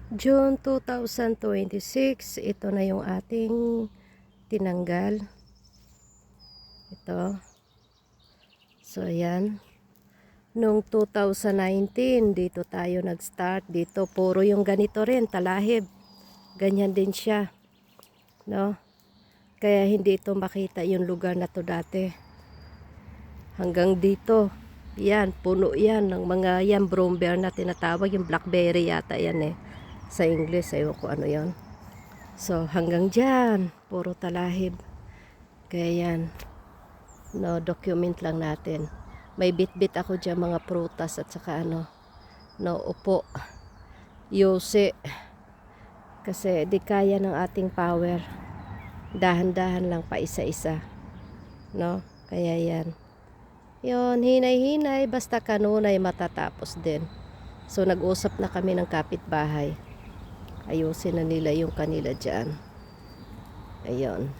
June 2026, ito na yung ating tinanggal. Ito. So, ayan. Noong 2019, dito tayo nag-start. Dito, puro yung ganito rin, talahib. Ganyan din siya. No? Kaya hindi ito makita yung lugar na to dati. Hanggang dito. Yan, puno yan ng mga yan, brombeer na tinatawag. Yung blackberry yata yan eh. Sa English, ayaw ko ano yon. So, hanggang dyan, puro talahib. Kaya yan, no, document lang natin. May bit-bit ako dyan mga prutas at saka ano, no, upo, yose. Kasi di kaya ng ating power. Dahan-dahan lang pa isa-isa. No, kaya yan. Yon, hinay-hinay, basta kanunay matatapos din. So, nag-usap na kami ng kapitbahay. Ayusin na nila yung kanila dyan. Ayun.